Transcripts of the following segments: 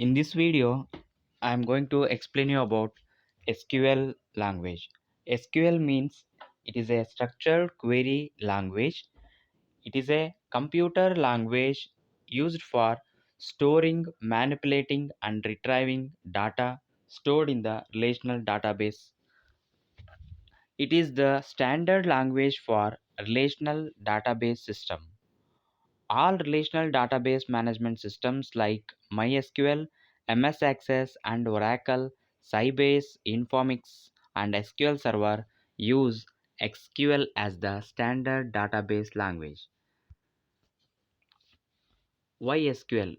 In this video, I am going to explain you about SQL language. SQL means it is a structured query language. It is a computer language used for storing, manipulating, and retrieving data stored in the relational database. It is the standard language for relational database system. All relational database management systems like MySQL, MS Access, and Oracle, Sybase, Informix, and SQL Server use SQL as the standard database language. Why SQL?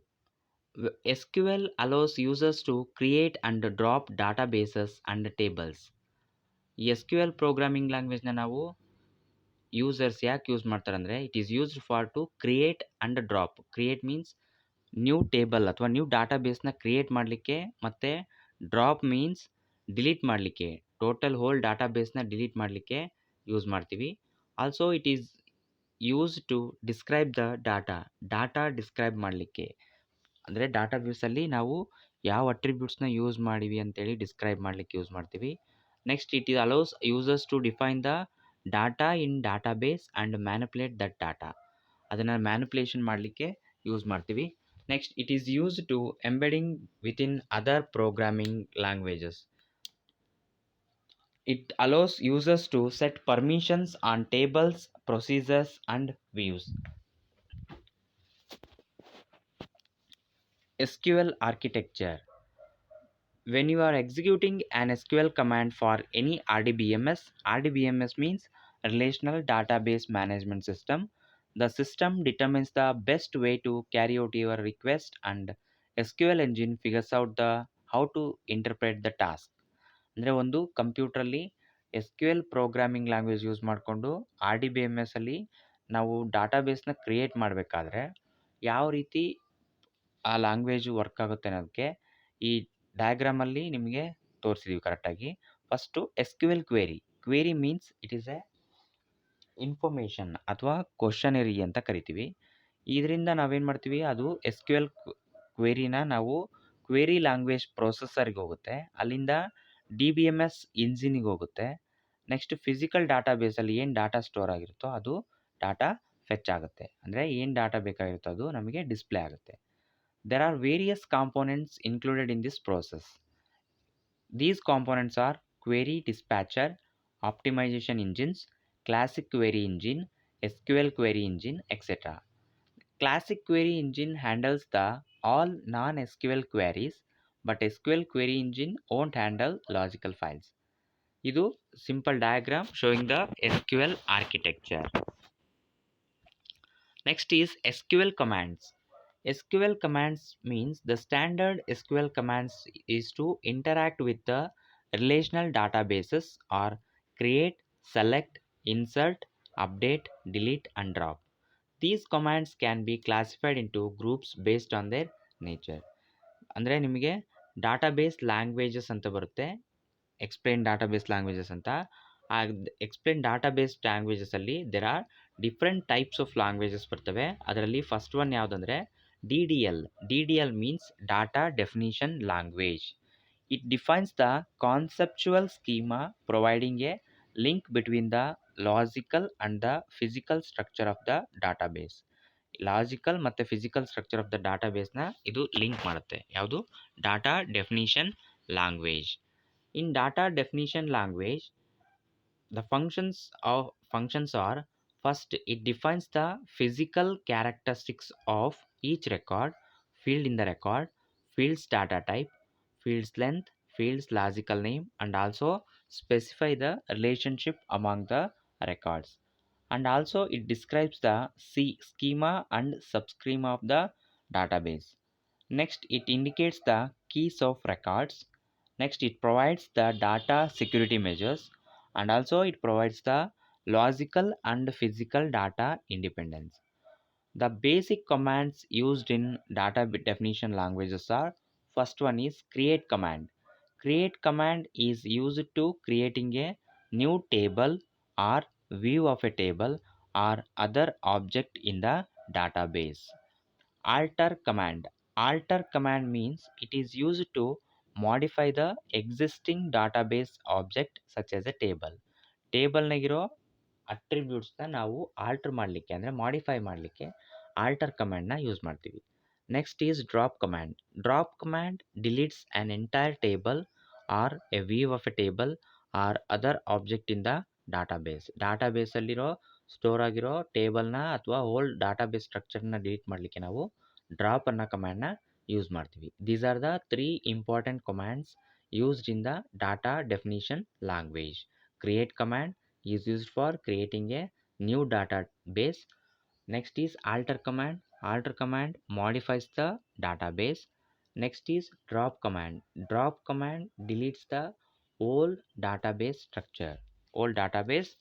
SQL allows users to create and drop databases and tables. SQL programming ಲ್ಯಾಂಗ್ವೇಜ್ನ ನಾವು users ಯಾಕೆ use ಮಾಡ್ತಾರೆ ಅಂದರೆ it is used for to create and drop. Create means new table ಅಥವಾ new ಡಾಟಾಬೇಸ್ನ create ಮಾಡಲಿಕ್ಕೆ, ಮತ್ತು drop means delete ಮಾಡಲಿಕ್ಕೆ, ಟೋಟಲ್ ಹೋಲ್ ಡಾಟಾಬೇಸ್ನ ಡಿಲೀಟ್ ಮಾಡಲಿಕ್ಕೆ ಯೂಸ್ ಮಾಡ್ತೀವಿ. Also it is use to describe the data describe ಮಾಡಲಿಕ್ಕೆ, ಅಂದರೆ ಡಾಟಾಬೇಸಲ್ಲಿ ನಾವು ಯಾವ ಅಟ್ರಿಬ್ಯೂಟ್ಸ್ನ ಯೂಸ್ ಮಾಡಿವಿ ಅಂತೇಳಿ ಡಿಸ್ಕ್ರೈಬ್ ಮಾಡಲಿಕ್ಕೆ ಯೂಸ್ ಮಾಡ್ತೀವಿ. Next it is allows users to define the data in database and manipulate that data. ಅದನ್ನು ಮ್ಯಾನಿಪುಲೇಷನ್ ಮಾಡಲಿಕ್ಕೆ ಯೂಸ್ ಮಾಡ್ತೀವಿ. Next it is use to embedding within other programming languages. It allows users to set permissions on tables, procedures, and views. SQL architecture. When you are executing an SQL command for any RDBMS means Relational Database Management System. The system determines the best way to carry out your request, and SQL engine figures out how to interpret the task. ಅಂದರೆ ಒಂದು ಕಂಪ್ಯೂಟ್ರಲ್ಲಿ SQL programming language use ಮಾಡಿಕೊಂಡು RDBMS ಅಲ್ಲಿ ನಾವು ಡಾಟಾಬೇಸ್ನ create ಮಾಡಬೇಕಾದ್ರೆ ಯಾವ ರೀತಿ ಆ language work ಆಗುತ್ತೆ ಅನ್ನೋದಕ್ಕೆ ಈ ಡಯಾಗ್ರಾಮಲ್ಲಿ ನಿಮಗೆ ತೋರಿಸಿದ್ದೀವಿ ಕರೆಕ್ಟಾಗಿ. First SQL query means it is A information ಅಥವಾ ಕ್ವಶನರಿ ಅಂತ ಕರಿತೀವಿ. ಇದರಿಂದ ನಾವೇನು ಮಾಡ್ತೀವಿ, ಅದು SQL ಕ್ವೇರಿನ ನಾವು ಕ್ವೇರಿ ಲ್ಯಾಂಗ್ವೇಜ್ ಪ್ರೊಸೆಸರ್ಗೆ ಹೋಗುತ್ತೆ, ಅಲ್ಲಿಂದ DBMS ಇಂಜಿನಿಗೆ ಹೋಗುತ್ತೆ. ನೆಕ್ಸ್ಟ್ ಫಿಸಿಕಲ್ ಡಾಟಾಬೇಸಲ್ಲಿ ಏನು ಡಾಟಾ ಸ್ಟೋರ್ ಆಗಿರುತ್ತೋ ಅದು ಡಾಟಾ ಫೆಚ್ ಆಗುತ್ತೆ, ಅಂದರೆ ಏನು ಡಾಟಾ ಬೇಕಾಗಿರುತ್ತೋ ಅದು ನಮಗೆ ಡಿಸ್ಪ್ಲೇ ಆಗುತ್ತೆ. There are various components included in this process. These components are Query Dispatcher, Optimization Engines, Classic Query Engine, SQL Query Engine, etc. Classic Query Engine handles all non-SQL queries, but SQL Query Engine won't handle logical files. ಇದು simple diagram showing the SQL architecture. Next is SQL commands. SQL commands means the standard SQL commands is to interact with the relational databases or create, select, insert, update, delete, and drop. These commands can be classified into groups based on their nature. ಅಂದರೆ ನಿಮಗೆ database languages ಅಂತ ಬರುತ್ತೆ, explain database languages ಅಂತ. ಆ explain database ಲ್ಯಾಂಗ್ವೇಜಸಲ್ಲಿ there are different types of languages ಬರ್ತವೆ. ಅದರಲ್ಲಿ first one ಯಾವುದಂದರೆ DDL means Data Definition Language. It defines the conceptual schema, providing a link between the logical and the physical structure of the database. Logical ಮತ್ತು physical structure of the ಡಾಟಾಬೇಸ್ನ ಇದು link ಮಾಡುತ್ತೆ. ಯಾವುದು? Data definition language. In data definition language the functions are: first, it defines the physical characteristics of each record, field in the record, field's data type, field's length, field's logical name, and also specify the relationship among the records. And also it describes the schema and subschema of the database. Next, it indicates the keys of records. Next, it provides the data security measures, and also it provides the logical and physical data independence. The basic commands used in data definition languages are: first one is create command. Create command is used to creating a new table or view of a table or other object in the database. Alter command. Alter command means it is used to modify the existing database object such as a table. ಟೇಬಲ್ನಾಗಿರೋ ಅಟ್ರಿಬ್ಯೂಟ್ಸ್ನ ನಾವು alter ಮಾಡಲಿಕ್ಕೆ ಅಂದರೆ modify ಮಾಡಲಿಕ್ಕೆ alter ಕಮ್ಯಾಂಡ್ನ use ಮಾಡ್ತೀವಿ. Next is drop command. Drop command deletes an entire table or a view of a table or other object in the database. ಡಾಟಾಬೇಸಲ್ಲಿರೋ store ಆಗಿರೋ ಟೇಬಲ್ನ ಅಥವಾ ಹೋಲ್ ಡಾಟಾಬೇಸ್ ಸ್ಟ್ರಕ್ಚರ್ನ ಡಿಲೀಟ್ ಮಾಡಲಿಕ್ಕೆ ನಾವು ಡ್ರಾಪ್ ಅನ್ನೋ ಕಮ್ಯಾಂಡ್ನ ಯೂಸ್ ಮಾಡ್ತೀವಿ. These are the 3 important commands used in the data definition language. Create command is used for creating a new database. Next is alter command. Alter command modifies the database. Next is drop command. Drop command deletes the whole database structure, whole database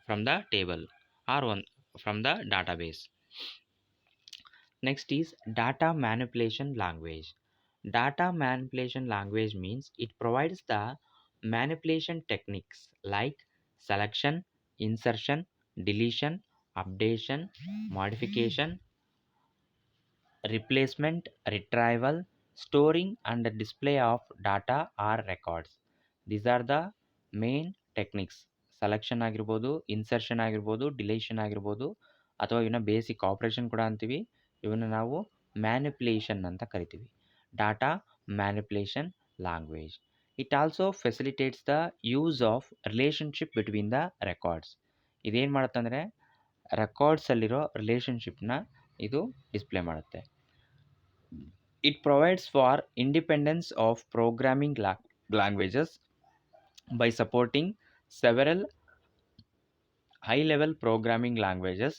from the table or one from the database. Next is data manipulation language. Data manipulation language means it provides the manipulation techniques like selection, insertion, deletion, updation, modification, replacement, retrieval, storing and display of data or records. These are the main techniques. Selection ಆಗಿರ್ಬೋದು, insertion ಆಗಿರ್ಬೋದು, ಡಿಲೇಷನ್ ಆಗಿರ್ಬೋದು, ಅಥವಾ ಇವನ್ನ basic operation ಕೂಡ ಅಂತೀವಿ. ಇವನ್ನ ನಾವು manipulation ಅಂತ ಕರಿತೀವಿ. Data manipulation language. It also facilitates the use of relationship between the records. ಇದೇನು ಮಾಡುತ್ತಂದರೆ ರೆಕಾರ್ಡ್ಸಲ್ಲಿರೋ ರಿಲೇಷನ್ಶಿಪ್ನ ಇದು ಡಿಸ್ಪ್ಲೇ ಮಾಡುತ್ತೆ. It provides for independence of programming languages by supporting several high-level programming languages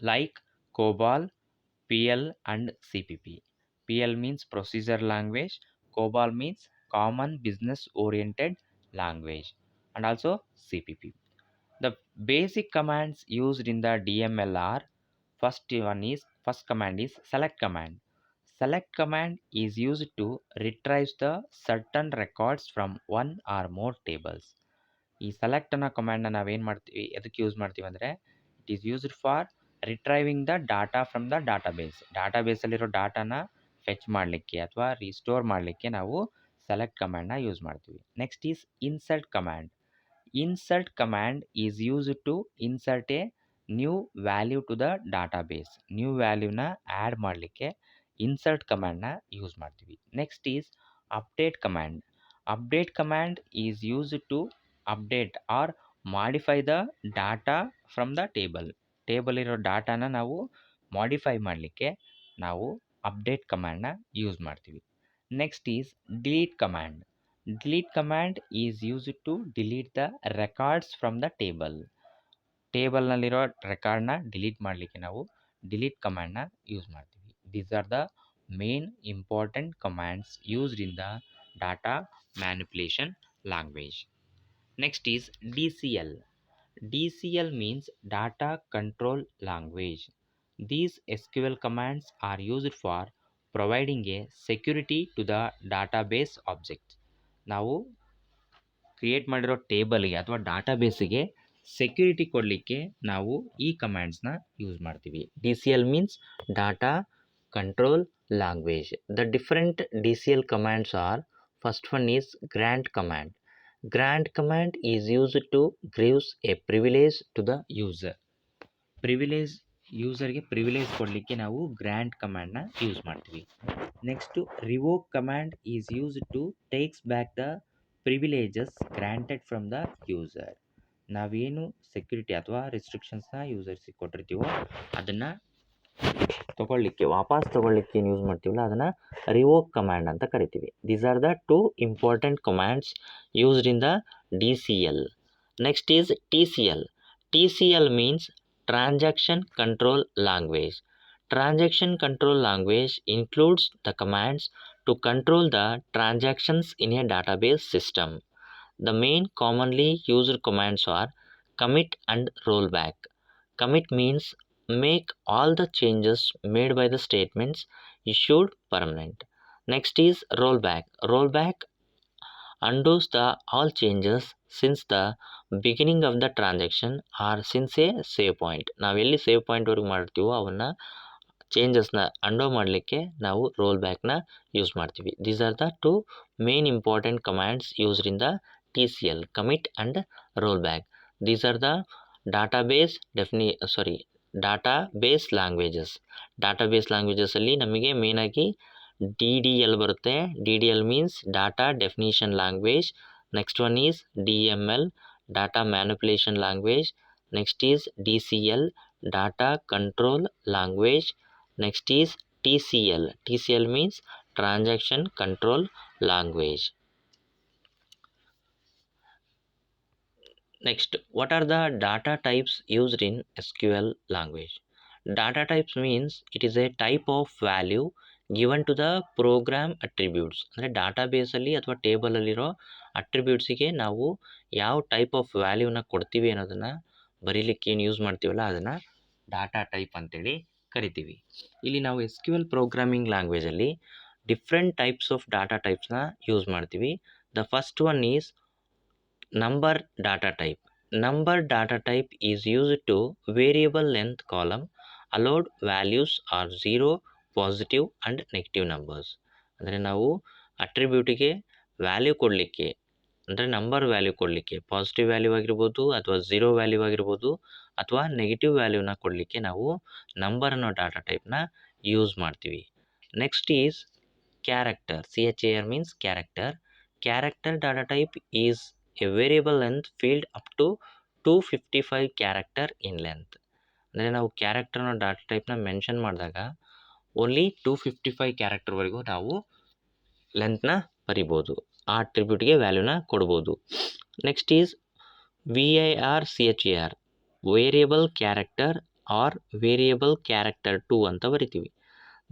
like COBOL, PL and CPP. PL means procedure language, COBOL means common business oriented language, and also CPP. The basic commands used in the DML are first command is select command. Select command is used to retrieve the certain records from one or more tables. ಈ select ಅನ್ನೋ ಕಮ್ಯಾಂಡ್ನ ನಾವೇನು ಮಾಡ್ತೀವಿ, ಎದಕ್ಕೆ use ಮಾಡ್ತೀವಿ ಅಂದರೆ it is used for retrieving the data from the database. ಡಾಟಾಬೇಸಲ್ಲಿರೋ ಡಾಟಾನ ಫೆಚ್ ಮಾಡಲಿಕ್ಕೆ ಅಥವಾ ರಿಸ್ಟೋರ್ ಮಾಡಲಿಕ್ಕೆ ನಾವು ಸೆಲೆಕ್ಟ್ ಕಮ್ಯಾಂಡ್ನ ಯೂಸ್ ಮಾಡ್ತೀವಿ. Next is insert command. Insert command is used to insert a new value to the database. New value ನ add ಮಾಡಲಿಕ್ಕೆ ಇನ್ಸರ್ಟ್ ಕಮ್ಯಾಂಡ್ನ ಯೂಸ್ ಮಾಡ್ತೀವಿ. Next is update command. Update command is used to update or modify the data from the table. Table ಇರೋ ಡಾಟಾನ ನಾವು modify ಮಾಡಲಿಕ್ಕೆ ನಾವು update ಕಮ್ಯಾಂಡ್ನ ಯೂಸ್ ಮಾಡ್ತೀವಿ. Next is delete command. Delete command is used to delete the records from the table. ಟೇಬಲ್ನಲ್ಲಿರೋ ರೆಕಾರ್ಡ್ನ delete ಮಾಡಲಿಕ್ಕೆ ನಾವು ಡಿಲೀಟ್ ಕಮ್ಯಾಂಡ್ನ ಯೂಸ್ ಮಾಡ್ತೀವಿ. These are the main important commands used in the data manipulation language. Next is DCL. DCL means data control language. These SQL commands are used for providing a security to the database object. ನಾವು create ಮಾಡಿರೋ ಟೇಬಲ್ಗೆ ಅಥವಾ ಡಾಟಾಬೇಸಿಗೆ security ಕೊಡಲಿಕ್ಕೆ ನಾವು ಈ ಕಮ್ಯಾಂಡ್ಸ್ನ use ಮಾಡ್ತೀವಿ. DCL means data control language. The different DCL commands are, first one is grant command. Grant command is used to gives a privilege to the user. Privilege ಯೂಸರ್ಗೆ privilege ಕೊಡಲಿಕ್ಕೆ ನಾವು ಗ್ರ್ಯಾಂಟ್ ಕಮ್ಯಾಂಡ್ನ use ಮಾಡ್ತೀವಿ. Next revoke command is used to takes back the privileges granted from the user. ನಾವೇನು security ಅಥವಾ ರಿಸ್ಟ್ರಿಕ್ಷನ್ಸ್ನ ಯೂಸರ್ಸಿಗೆ ಕೊಟ್ಟಿರ್ತೀವೋ ಅದನ್ನು ವಾಪಸ್ ತೊಗೊಳ್ಳಿಕ್ಕೆ ಏನು ಯೂಸ್ ಮಾಡ್ತೀವಲ್ಲ ಅದನ್ನು ರಿವೋಕ್ ಕಮ್ಯಾಂಡ್ ಅಂತ ಕರಿತೀವಿ. These are the 2 important commands used in the DCL. Next is TCL. TCL means Transaction Control Language. Transaction Control Language includes the commands to control the transactions in a database system. The main commonly used commands are commit and rollback. Commit means make all the changes made by the statements issued permanent. Next is rollback. Rollback undoes the all changes since the beginning of the transaction or since a save point. ನಾವು ಎಲ್ಲಿ save ಪಾಯಿಂಟ್ವರೆಗೆ ಮಾಡ್ತೀವೋ ಅವನ್ನು ಚೇಂಜಸ್ನ undo ಮಾಡಲಿಕ್ಕೆ ನಾವು roll ಬ್ಯಾಕ್ನ use ಮಾಡ್ತೀವಿ. These are the two main important commands used in the TCL, commit and roll back. These are the database database languages. Database ಲ್ಯಾಂಗ್ವೇಜಸಲ್ಲಿ ನಮಗೆ ಮೇನಾಗಿ DDL ಬರುತ್ತೆ. DDL means data definition language. Next one is DML, data manipulation language. Next is DCL, data control language. Next is TCL. TCL means transaction control language. Next, what are the data types used in SQL language? Data types means it is a type of value given to the program attributes. ಅಂದರೆ ಡಾಟಾಬೇಸಲ್ಲಿ ಅಥವಾ ಟೇಬಲಲ್ಲಿರೋ ಅಟ್ರಿಬ್ಯೂಟ್ಸಿಗೆ ನಾವು ಯಾವ type of ವ್ಯಾಲ್ಯೂನ ಕೊಡ್ತೀವಿ ಅನ್ನೋದನ್ನು ಬರೀಲಿಕ್ಕೆ ಏನು use ಮಾಡ್ತೀವಲ್ಲ ಅದನ್ನು ಡಾಟಾ ಟೈಪ್ ಅಂತೇಳಿ ಕರಿತೀವಿ. ಇಲ್ಲಿ ನಾವು SQL ಪ್ರೋಗ್ರಾಮಿಂಗ್ ಲ್ಯಾಂಗ್ವೇಜಲ್ಲಿ ಡಿಫ್ರೆಂಟ್ ಟೈಪ್ಸ್ ಆಫ್ ಡಾಟಾ ಟೈಪ್ಸ್ನ ಯೂಸ್ ಮಾಡ್ತೀವಿ. The first one is number data type. Number data type is used to variable length column. Allowed values are 0, positive and negative numbers. ಅಂದರೆ ನಾವು ಅಟ್ರಿಬ್ಯೂಟಿಗೆ ವ್ಯಾಲ್ಯೂ ಕೊಡಲಿಕ್ಕೆ, ಅಂದರೆ number value ಕೊಡಲಿಕ್ಕೆ positive value ಆಗಿರ್ಬೋದು ಅಥವಾ 0 ವ್ಯಾಲ್ಯೂ ಆಗಿರ್ಬೋದು ಅಥವಾ ನೆಗೆಟಿವ್ ವ್ಯಾಲ್ಯೂನ ಕೊಡಲಿಕ್ಕೆ ನಾವು ನಂಬರ್ ಅನ್ನೋ ಡಾಟಾ ಟೈಪ್ನ ಯೂಸ್ ಮಾಡ್ತೀವಿ. Next is character. CHAR means character. Character data type is a variable length field up to 255 character in length. ಅಂದರೆ ನಾವು ಕ್ಯಾರೆಕ್ಟರ್ ಅನ್ನೋ ಡಾಟಾ ಟೈಪ್ನ ಮೆನ್ಷನ್ ಮಾಡಿದಾಗ ಓನ್ಲಿ 255 ಕ್ಯಾರೆಕ್ಟರ್ವರೆಗೂ ನಾವು ಲೆಂತ್ನ ಬರಿಬೋದು, ಆ ಅಟ್ರಿಬ್ಯೂಟ್ಗೆ ವ್ಯಾಲ್ಯೂನ ಕೊಡ್ಬೋದು. Next is VAR variable character or variable character 2 ಅಂತ ಬರಿತೀವಿ.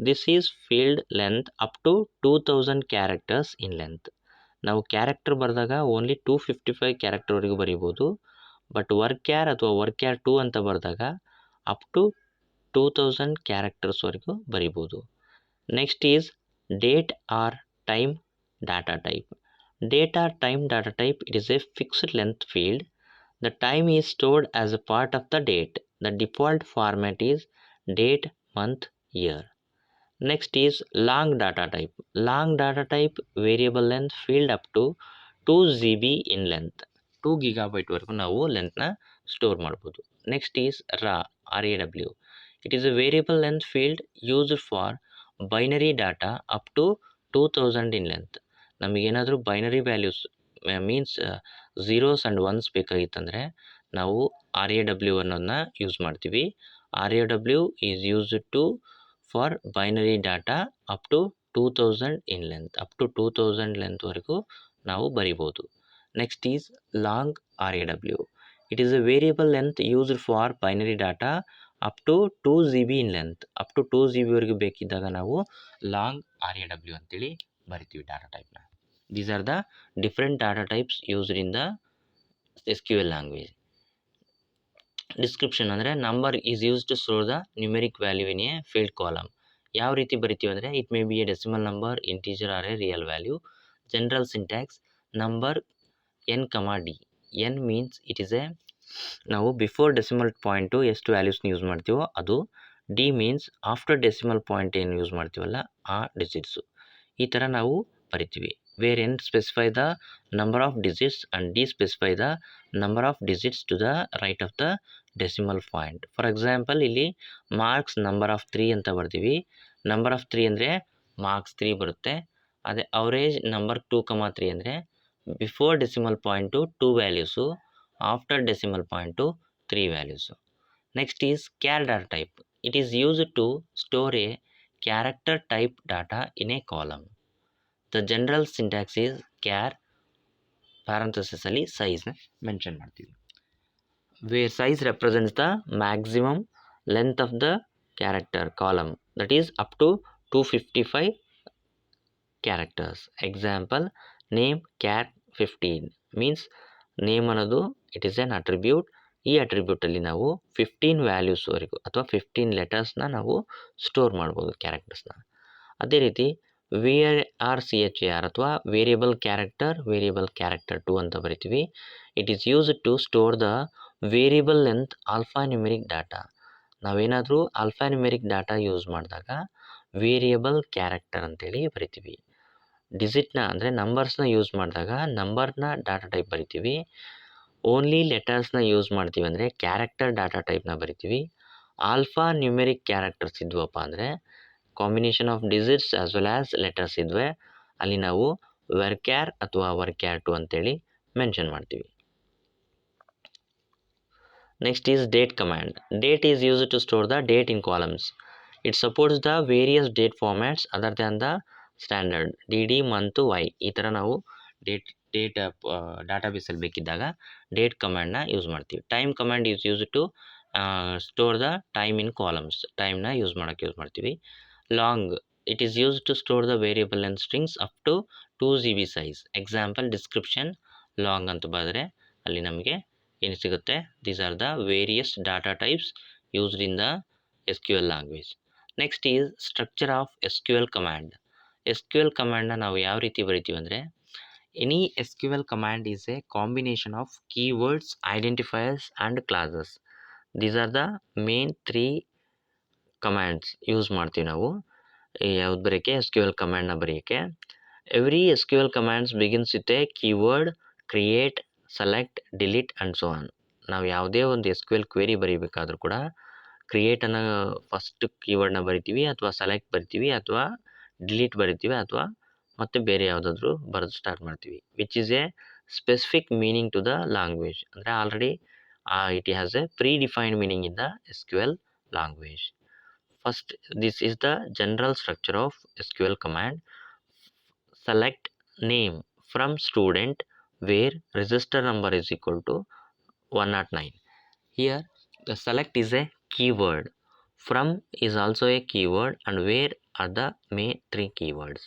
This is field length up to 2000 characters in length. ನಾವು ಕ್ಯಾರೆಕ್ಟರ್ ಬರೆದಾಗ ಓನ್ಲಿ 255 ಕ್ಯಾರೆಕ್ಟರ್ವರೆಗೂ ಬರಿಬೋದು. ಬಟ್ ವರ್ಕ್ಯಾರ್ ಅಥವಾ ವರ್ಕ್ಯಾರ್ 2 ಅಂತ ಬರೆದಾಗ ಅಪ್ ಟು 2000 ಕ್ಯಾರೆಕ್ಟರ್ಸ್ವರೆಗೂ ಬರಿಬೋದು. Next is date or time data type. Date or time data type, it is a fixed length field. The time is stored as a part of the date. The default format is date, month, year. Next is long data type. Long data type variable length field up to 2 GB in length. 2 GB ವರೆಗೂ ನಾವು ಲೆಂತ್ನ store ಮಾಡ್ಬೋದು. Next is RAW. It is a variable length field used for binary data up to 2000 in length. ನಮಗೇನಾದರೂ binary values means zeros and ones ಬೇಕಾಗಿತ್ತಂದರೆ ನಾವು RAW ಅನ್ನೋದನ್ನ use ಮಾಡ್ತೀವಿ. RAW is used to for binary data up to 2000 in length. Up to 2000 ಲೆಂತ್ವರೆಗೂ ನಾವು ಬರಿಬೋದು. Next is long RAW. It is a variable length used for binary data up to 2 GB in length. Up to 2 GB ಬೇಕಿದ್ದಾಗ ನಾವು long RAW ಅಂತೇಳಿ ಬರಿತೀವಿ data ಟೈಪ್ನ. These are the different data types used in the SQL language. Description ಅಂದರೆ number is use to store the numeric value in a field column. ಯಾವ ರೀತಿ ಬರಿತೀವಿ ಅಂದರೆ it may be a decimal number, integer or a real value. General syntax number n, D. n means it is a ನಾವು before decimal point ಎಷ್ಟು ವ್ಯಾಲ್ಯೂಸ್ನ use ಮಾಡ್ತೀವೋ ಅದು. D means after decimal point ಏನು ಯೂಸ್ ಮಾಡ್ತೀವಲ್ಲ ಆ digits. ಈ ಥರ ನಾವು ಬರಿತೀವಿ. Where n specify the number of digits and D specify the number of digits to the right of the decimal point. For example, ಇಲ್ಲಿ ಮಾರ್ಕ್ಸ್ ನಂಬರ್ ಆಫ್ 3 ಅಂತ ಬರ್ತೀವಿ. ನಂಬರ್ ಆಫ್ 3 ಅಂದರೆ ಮಾರ್ಕ್ಸ್ 3 ಬರುತ್ತೆ. ಅದೇ ಅವರೇಜ್ ನಂಬರ್ 2,3 ಅಂದರೆ before decimal point 2 values, after decimal point 3 values. Next is char data type. It is used to store a character type data in a column. The general syntax is char ಪ್ಯಾರಂಥಸಿಸಲ್ಲಿ ಸೈಜ್ನ mention ಮಾಡ್ತೀವಿ. Where size represents the maximum length of the character column that is up to 255 characters. Example name char 15 means name ಅನ್ನೋದು it is an attribute. ಈ ಅಟ್ರಿಬ್ಯೂಟಲ್ಲಿ ನಾವು 15 ವ್ಯಾಲ್ಯೂಸ್ವರೆಗೂ ಅಥವಾ 15 ಲೆಟರ್ಸ್ನ ನಾವು store ಮಾಡ್ಬೋದು ಕ್ಯಾರೆಕ್ಟರ್ಸ್ನ. ಅದೇ ರೀತಿ VAR ಅಥವಾ ವೇರಿಯಬಲ್ ಕ್ಯಾರೆಕ್ಟರ್ 2 ಅಂತ ಬರಿತೀವಿ. It is used to store the variable length alpha numeric data. ನಾವೇನಾದರೂ ಆಲ್ಫಾನ್ಯೂಮೆರಿಕ್ ಡಾಟಾ ಯೂಸ್ ಮಾಡಿದಾಗ ವೇರಿಯಬಲ್ ಕ್ಯಾರೆಕ್ಟರ್ ಅಂತೇಳಿ ಬರಿತೀವಿ. ಡಿಜಿಟ್ನ ಅಂದರೆ ನಂಬರ್ಸ್ನ ಯೂಸ್ ಮಾಡಿದಾಗ ನಂಬರ್ನ ಡಾಟಾ ಟೈಪ್ ಬರಿತೀವಿ. ಓನ್ಲಿ ಲೆಟರ್ಸ್ನ ಯೂಸ್ ಮಾಡ್ತೀವಿ ಅಂದರೆ ಕ್ಯಾರೆಕ್ಟರ್ ಡಾಟಾ ಟೈಪ್ನ ಬರಿತೀವಿ. ಆಲ್ಫಾ ನ್ಯೂಮೆರಿಕ್ ಕ್ಯಾರೆಕ್ಟರ್ಸ್ ಇದ್ವಪ್ಪ ಅಂದರೆ combination of digits as well as letters ಇದ್ವೆ, ಅಲ್ಲಿ ನಾವು ವರ್ಕ್ಯಾರ್ ಅಥವಾ ವರ್ಕ್ಯಾರ್2 ಅಂತೇಳಿ ಮೆನ್ಷನ್ ಮಾಡ್ತೀವಿ. Next is date command. Date is used to store the date in columns. It supports the various date formats other than the standard dd month y. ಈ ಥರ ನಾವು date ಡಾಟಾಬೇಸಲ್ಲಿ ಬೇಕಿದ್ದಾಗ ಡೇಟ್ ಕಮಾಂಡ್ನ ಯೂಸ್ ಮಾಡ್ತೀವಿ. Time command is use to store the time in columns. ಟೈಮ್ನ use ಮಾಡ್ತೀವಿ. Long, it is use to store the variable and strings up to 2 GB size. Example description long ಅಂತ ಬರೆದ್ರೆ ಅಲ್ಲಿ ನಮಗೆ ಏನು ಸಿಗುತ್ತೆ? These are the various data types used in the SQL language. Next is structure of SQL command. SQL ಕಮಾಂಡ್ನ ನಾವು ಯಾವ ರೀತಿ ಬರಿತೀವಿ ಅಂದರೆ, any SQL command is a combination of keywords, identifiers and clauses. These are the main 3 commands use ಮಾಡ್ತೀವಿ ನಾವು ಯಾವ್ದು ಬರೆಯೋಕ್ಕೆ, SQL ಕಮಾಂಡ್ನ ಬರೆಯೋಕ್ಕೆ. Every SQL commands begins with a keyword, create, select, delete and so on. ನಾವು ಯಾವುದೇ ಒಂದು SQL query ಬರೀಬೇಕಾದ್ರೂ ಕೂಡ ಕ್ರಿಯೇಟನ್ನು ಫಸ್ಟ್ ಕೀವರ್ಡ್ನ ಬರಿತೀವಿ, ಅಥವಾ ಸೆಲೆಕ್ಟ್ ಬರಿತೀವಿ, ಅಥವಾ ಡಿಲೀಟ್ ಬರಿತೀವಿ, ಅಥವಾ ಮತ್ತು ಬೇರೆ ಯಾವುದಾದ್ರೂ ಬರೆದು ಸ್ಟಾರ್ಟ್ ಮಾಡ್ತೀವಿ. Which is a specific meaning to the language. ಅಂದರೆ already it has a pre defined meaning in the SQL language. First, this is the general structure of SQL command. Select name from student where register number is equal to 109. Here the select is a keyword, from is also a keyword, and where are the main 3 keywords.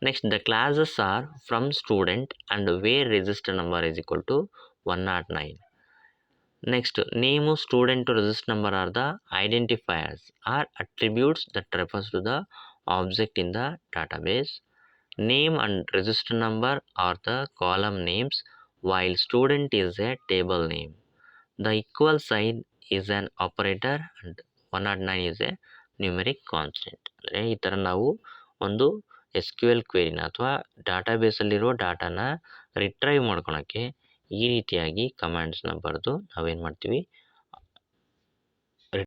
Next, the classes are from student and where register number is equal to 109. Next, name of student to register number are the identifiers or attributes that refers to the object in the database. Name and register number are the column names, while student is a table name. The equal sign is an operator and 109 is a numeric constant. ಅಂದರೆ ಈ ಥರ ನಾವು ಒಂದು SQL ಕ್ವೆರಿನ ಅಥವಾ ಡಾಟಾಬೇಸಲ್ಲಿರೋ ಡಾಟಾನ retrieve ಮಾಡ್ಕೊಳಕ್ಕೆ ಈ ರೀತಿಯಾಗಿ ಕಮಾಂಡ್ಸ್ನ ಬರೆದು ನಾವೇನು ಮಾಡ್ತೀವಿ,